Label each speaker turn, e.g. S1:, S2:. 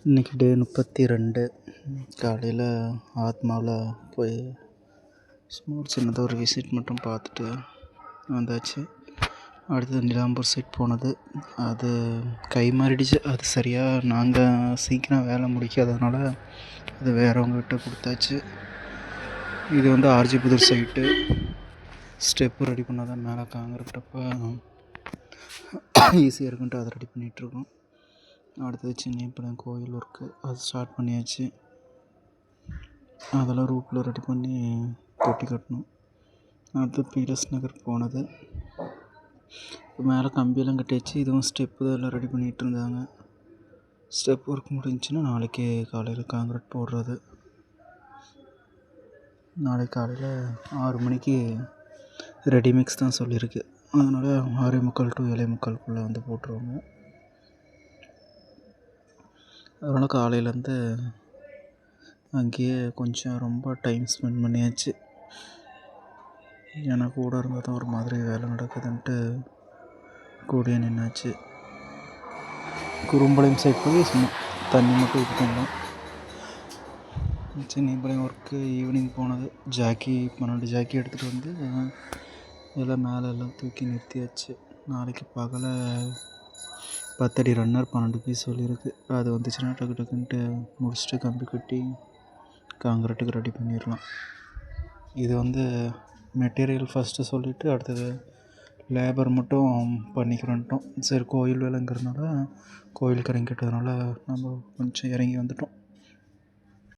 S1: இன்றைக்கி டே 32. காலையில் ஆத்மாவில் போய் சும்மா ஒரு சின்னதாக ஒரு விசிட் மட்டும் பார்த்துட்டு வந்தாச்சு. அடுத்தது நிலாம்பூர் சைட் போனது. அது கை மாறிடுச்சு. அது சரியாக நாங்கள் சீக்கிரம் வேலை முடிக்காததுனால அது வேறவங்ககிட்ட கொடுத்தாச்சு. இது வந்து RG Pudur side. Step ready பண்ணால் தான் மேலே காங்கிரட்டப்போ ஈஸியாக இருக்குன்ட்டு அதை ரெடி பண்ணிகிட்ருக்கோம். அடுத்தது சின்னையப்படம் கோயில் ஒர்க்கு அது ஸ்டார்ட் பண்ணியாச்சு. அதெல்லாம் ரூட்டில் ரெடி பண்ணி தொட்டி கட்டணும். அடுத்து பீலஸ் நகர் போனது. மேலே கம்பியெல்லாம் கட்டியாச்சு. இதுவும் ஸ்டெப்பு எல்லாம் ரெடி பண்ணிகிட்டு இருந்தாங்க. ஸ்டெப் ஒர்க் முடிஞ்சுன்னா நாளைக்கு காலையில் காங்கிரட் போடுறது. நாளைக்கு காலையில் 6 மணிக்கு ரெடிமிக்ஸ் தான் சொல்லியிருக்கு. அதனால் 6:45 to 7:45 வந்து போட்டுருவாங்க. அதனால் காலையிலேருந்து அங்கேயே கொஞ்சம் ரொம்ப டைம் ஸ்பெண்ட் பண்ணியாச்சு. ஏன்னா கூட இருந்தால் தான் ஒரு மாதிரி வேலை நடக்குதுன்ட்டு கூடயே நின்னாச்சு. குறும்பாளையம் சைட் போய் சும்மா தண்ணி மட்டும் இது பண்ணோம். சின்னையப்பாளையம் ஒர்க்கு ஈவினிங் போனது. ஜாக்கி 12 ஜாக்கி எடுத்துகிட்டு வந்து எல்லாம் மேலே எல்லாம் தூக்கி நிறுத்தியாச்சு. நாளைக்கு பகலை 10 அடி ரன்னர் 12 பீஸ் சொல்லியிருக்கு. அது வந்துச்சுன்னா டக்கு டக்குன்ட்டு முடிச்சுட்டு கம்பி கட்டி காங்கிரட்டுக்கு ரெடி பண்ணிடலாம். இது வந்து மெட்டீரியல் ஃபஸ்ட்டு சொல்லிவிட்டு அடுத்தது லேபர் மட்டும் பண்ணிக்கிறோன்ட்டோம். சரி கோயில் வேலைங்கிறதுனால கோயிலுக்கு இறங்கிட்டதுனால நம்ம கொஞ்சம் இறங்கி வந்துட்டோம்.